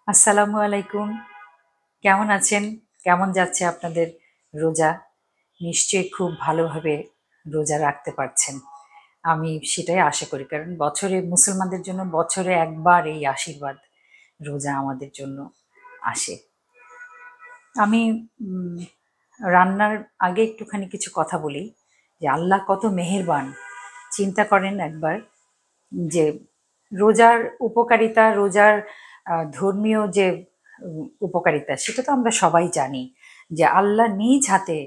আসসালামু আলাইকুম। কেমন আছেন? কেমন যাচ্ছে আপনাদের রোজা? নিশ্চয়ই খুব ভালোভাবে রোজা রাখতে পারছেন। আমি সেটাই আশা করি। কারণ বছরে মুসলমানদের জন্য বছরে একবার এই আশীর্বাদ রোজা আমাদের জন্য আসে। আমি উম রান্নার আগে একটুখানি কিছু কথা বলি যে আল্লাহ কত মেহেরবান। চিন্তা করেন একবার যে রোজার উপকারিতা, রোজার ধর্মীয় যে উপকারিতা সেটা তো আমরা সবাই জানি যে আল্লাহ নিজ হাতে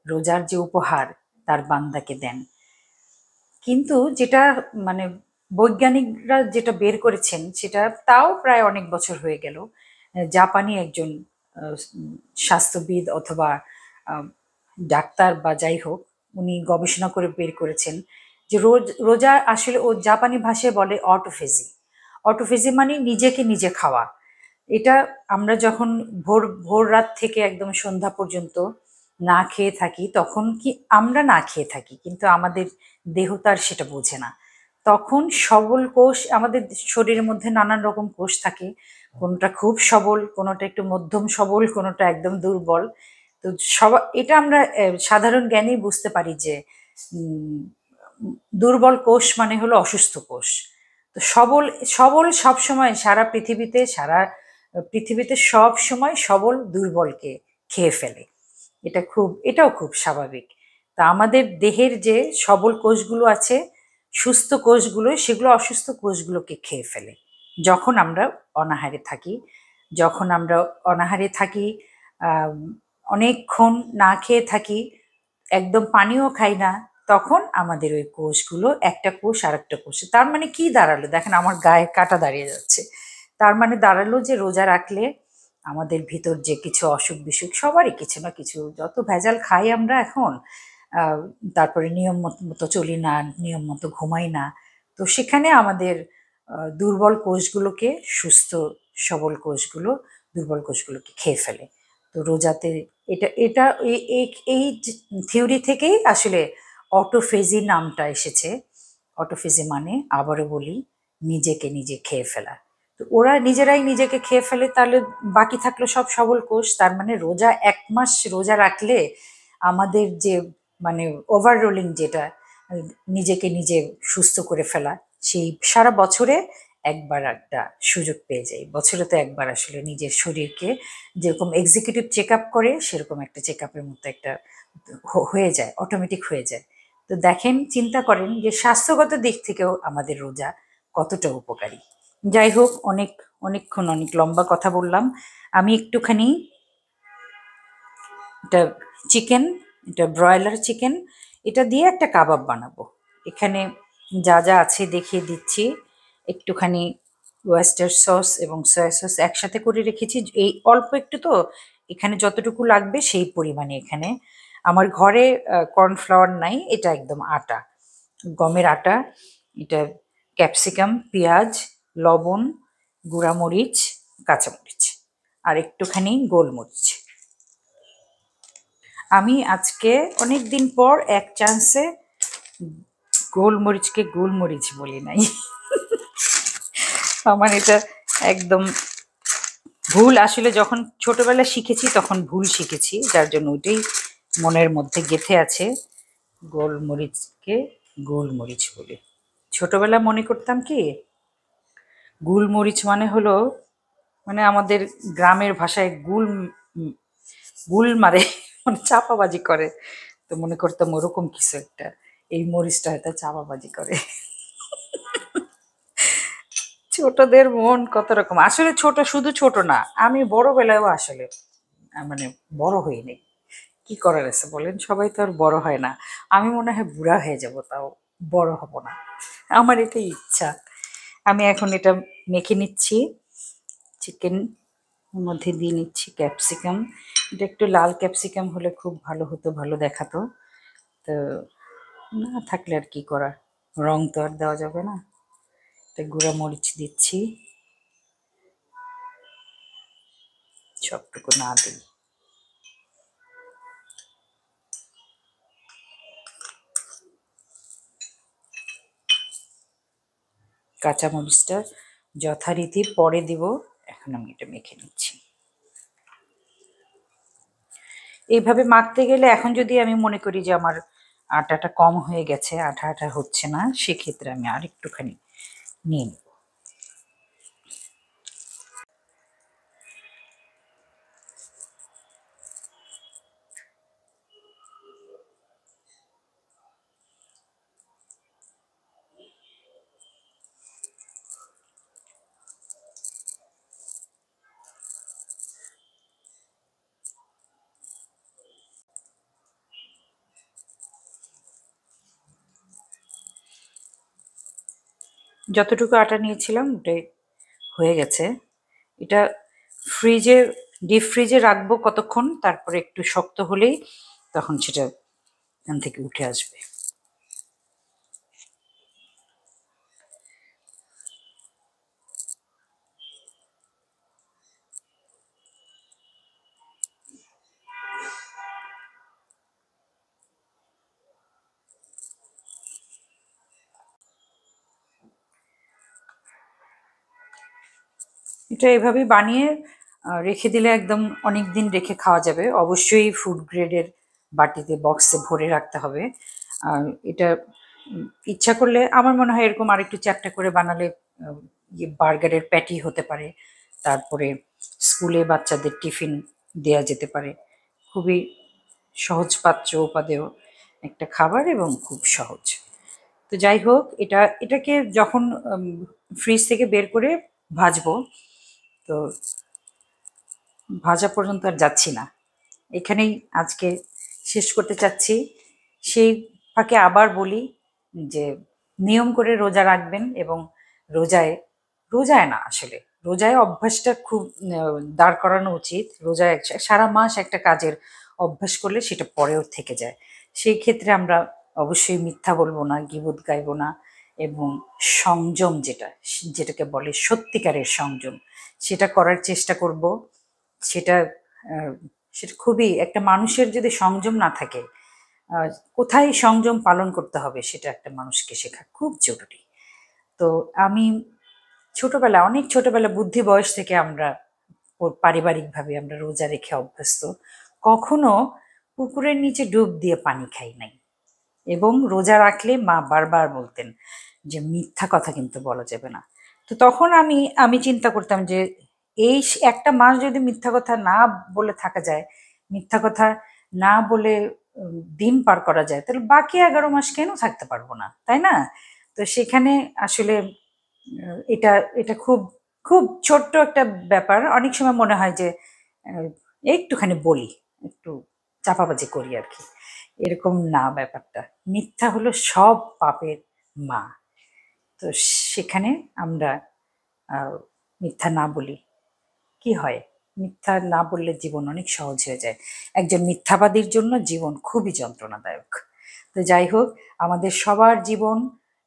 রোজার যে উপহার তার বান্দাকে দেন। কিন্তু যেটা মানে বৈজ্ঞানিকরা যেটা বের করেছেন সেটা তাও প্রায় অনেক বছর হয়ে গেল। জাপানি একজন স্বাস্থ্যবিদ অথবা আহ, ডাক্তার বা যাই হোক, উনি গবেষণা করে বের করেছেন যে রোজা আসলে ও জাপানি ভাষায় বলে অটোফেজি। অটোফেজি মানে নিজেকে নিজে খাওয়া। এটা আমরা যখন ভোর ভোর রাত থেকে একদম সন্ধ্যা পর্যন্ত না খেয়ে থাকি, তখন কি আমরা না খেয়ে থাকি কিন্তু আমাদের দেহ তার সেটা বোঝে না। তখন সবল কোষ আমাদের শরীরের মধ্যে নানান রকম কোষ থাকে, কোনোটা খুব সবল, কোনোটা একটু মধ্যম সবল, কোনোটা একদম দুর্বল। তো এটা আমরা সাধারণ জ্ঞানেই বুঝতে পারি যে উম, দুর্বল কোষ মানে হলো অসুস্থ কোষ। তো সবল সবল সব সময় সারা পৃথিবীতে সব সময় সবল দুর্বলকে খেয়ে ফেলে। এটাও খুব স্বাভাবিক। তা আমাদের দেহের যে সবল কোষগুলো আছে, সুস্থ কোষগুলো, সেগুলো অসুস্থ কোষগুলোকে খেয়ে ফেলে যখন আমরা অনাহারে থাকি। যখন আমরা অনাহারে থাকি, আহ, অনেকক্ষণ না খেয়ে থাকি, একদম পানিও খাই না, তখন আমাদের ওই কোষগুলো একটা কোষ আর একটা কোষে, তার মানে কি দাঁড়ালো দেখেন, আমার গায়ে কাটা দাঁড়িয়ে যাচ্ছে। তার মানে দাঁড়ালো যে রোজা রাখলে আমাদের ভিতর যে কিছু অসুখ বিসুখ, সবারই কিছু না কিছু, যত ভেজাল খাই আমরা এখন, আহ, তারপরে নিয়ম মতো চলি না, নিয়ম মতো ঘুমাই না, তো সেখানে আমাদের দুর্বল কোষগুলোকে সুস্থ সবল কোষগুলো দুর্বল কোষগুলোকে খেয়ে ফেলে। তো রোজাতে এটা এটা এই থিওরি থেকেই আসলে অটোফেজি নামটা এসেছে। অটোফেজি মানে, আবারও বলি, নিজেকে নিজে খেয়ে ফেলা। তো ওরা নিজেরাই নিজেকে খেয়ে ফেলে, তাহলে বাকি থাকলো সব সবল কোষ। তার মানে রোজা 1 মাস রোজা রাখলে আমাদের যে মানে ওভাররোলিং যেটা, নিজেকে নিজে সুস্থ করে ফেলা, সেই সারা বছরে একবার একটা সুযোগ পেয়ে যাই। বছরে তো একবার আসলে নিজের শরীরকে যেরকম এক্সিকিউটিভ চেক আপ করে, সেরকম একটা চেক আপের মতো একটা হয়ে যায়, অটোমেটিক হয়ে যায়। তো দেখেন, চিন্তা করেন যে স্বাস্থ্যগত দিক থেকেও আমাদের রোজা কতটা উপকারী। যাই হোক, অনেক লম্বা কথা বললাম। আমি একটুখানি এটা চিকেন, এটা ব্রয়লার চিকেন, এটা দিয়ে একটা কাবাব বানাবো। এখানে যা যা আছে দেখিয়ে দিচ্ছি। একটুখানি ওয়েস্টার সস এবং সয়া সস একসাথে করে রেখেছি, এই অল্প একটু তো, এখানে যতটুকু লাগবে সেই পরিমাণে। এখানে আমার ঘরে কর্নফ্লাওয়ার নাই, এটা একদম আটা, গমের আটা। এটা ক্যাপসিকাম, পেঁয়াজ, লবণ, গুঁড়ামরিচ, কাঁচামরিচ, আর একটুখানি গোলমরিচ। আমি আজকে অনেক দিন পর এক চান্সে গোলমরিচকে গোলমরিচ বলি নাই। আমার এটা একদম ভুল। আসলে যখন ছোটবেলায় শিখেছি তখন ভুল শিখেছি, যার জন্য ওইটাই মনের মধ্যে গেঁথে আছে। গোলমরিচকে গোলমরিচ বলি। ছোটবেলা মনে করতাম কি, গুলমরিচ মানে হলো, মানে আমাদের গ্রামের ভাষায় গুল মারে, মানে চাপাবাজি করে। তো মনে করতাম ওরকম কিছু একটা, এই মরিচটা হয়তো চাপাবাজি করে। ছোটদের মন কত রকম। আসলে ছোট শুধু ছোট না, আমি বড় বেলায়ও আসলে মানে বড় হইনি। কি করার আছে বলেন, সবাই তো আর বড় হয় না। আমি মনে হয় বুড়া হয়ে যাব, তাও বড় হব না। আমার এটাই ইচ্ছা। আমি এখন এটা মেখে নিচ্ছি। চিকেন মধ্যে দিয়ে নিচ্ছি ক্যাপসিকাম। এটা একটু লাল ক্যাপসিকাম হলে খুব ভালো হতো, ভালো দেখাতো। তো না থাকলে আর কি করা, রং তো আর দেওয়া যাবে না। এটা গুঁড়া মরিচ দিচ্ছি, সবটুকু না দিই। কাঁচামরিচটা যথারীতি পরে দিব, এখন আমি এটা মেখে নিচ্ছি। এইভাবে মাখতে গেলে এখন যদি আমি মনে করি যে আমার আটাটা কম হয়ে গেছে, আঠা আঠা হচ্ছে না, সেক্ষেত্রে আমি আর একটুখানি নিয়ে নিই। যতটুকু আটা নিয়েছিলাম ওটাই হয়ে গেছে। এটা ফ্রিজে, ডিপ ফ্রিজে রাখবো কতক্ষণ, তারপরে একটু শক্ত হলেই তখন সেটা এখান থেকে উঠে আসবে। এটা এভাবেই বানিয়ে রেখে দিলে একদম অনেক দিন রেখে খাওয়া যাবে। অবশ্যই ফুড গ্রেডের বাটিতে, বক্সে ভরে রাখতে হবে। আর এটা ইচ্ছা করলে আমার মনে হয় এরকম আরেকটু চ্যাপ্টা করে বানালে বার্গারের প্যাটি হতে পারে। তারপরে স্কুলে বাচ্চাদের টিফিন দেয়া যেতে পারে। খুবই সহজপাচ্য উপাদেয় একটা খাবার এবং খুব সহজ। তো যাই হোক, এটাকে যখন ফ্রিজ থেকে বের করে ভাজবো, তো ভাজা পর্যন্ত আর যাচ্ছি না, এখানেই আজকে শেষ করতে চাচ্ছি। সেই ফাঁকে আবার বলি যে নিয়ম করে রোজা রাখবেন, এবং রোজায়, রোজায় না আসলে, রোজায় অভ্যাসটা খুব দাঁড় করানো উচিত। রোজায় সারা মাস একটা কাজের অভ্যাস করলে সেটা পরেও থেকে যায়। সেই ক্ষেত্রে আমরা অবশ্যই মিথ্যা বলবো না, গীবত গাইবো না, এবং সংযম, যেটাকে বলে সত্যিকারের সংযম, সেটা করার চেষ্টা করব। সেটা আহ, সেটা খুবই, একটা মানুষের যদি সংযম না থাকে, আহ, কোথায় সংযম পালন করতে হবে সেটা একটা মানুষকে শেখা খুব জরুরি। তো আমি ছোটবেলা, অনেক ছোটবেলা, বুদ্ধি বয়স থেকে আমরা পারিবারিকভাবে আমরা রোজা রেখে অভ্যস্ত। কখনো পুকুরের নিচে ডুব দিয়ে পানি খাই নাই। এবং রোজা রাখলে মা বারবার বলতেন যে মিথ্যা কথা কিন্তু বলা যাবে না। তো তখন আমি আমি চিন্তা করতাম যে এই একটা মাস যদি মিথ্যা কথা না বলে থাকা যায়, মিথ্যা কথা না বলে দিন পার করা যায়, তাহলে বাকি 11 মাস কেন থাকতে পারবো না, তাই না? তো সেখানে আসলে এটা এটা খুব খুব ছোট্ট একটা ব্যাপার। অনেক সময় মনে হয় যে আহ, একটুখানি বলি, একটু চাপাবাজি করি আর কি। এরকম না ব্যাপারটা। মিথ্যা হলো সব পাপের মা। তো সেখানে আমরা আহ, মিথ্যা না বলি, কি হয়? মিথ্যা না বললে জীবন অনেক সহজ হয়ে যায়। একজন মিথ্যাবাদীর জন্য জীবন খুবই যন্ত্রণাদায়ক। তো যাই হোক, আমাদের সবার জীবন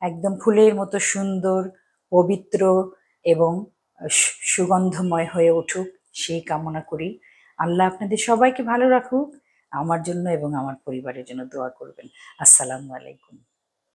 একদম ফুলের মতো সুন্দর, পবিত্র এবং সুগন্ধময় হয়ে উঠুক, সেই কামনা করি। আল্লাহ আপনাদের সবাইকে ভালো রাখুক। আমার জন্য এবং আমার পরিবারের জন্য দোয়া করবেন। আসসালামু আলাইকুম।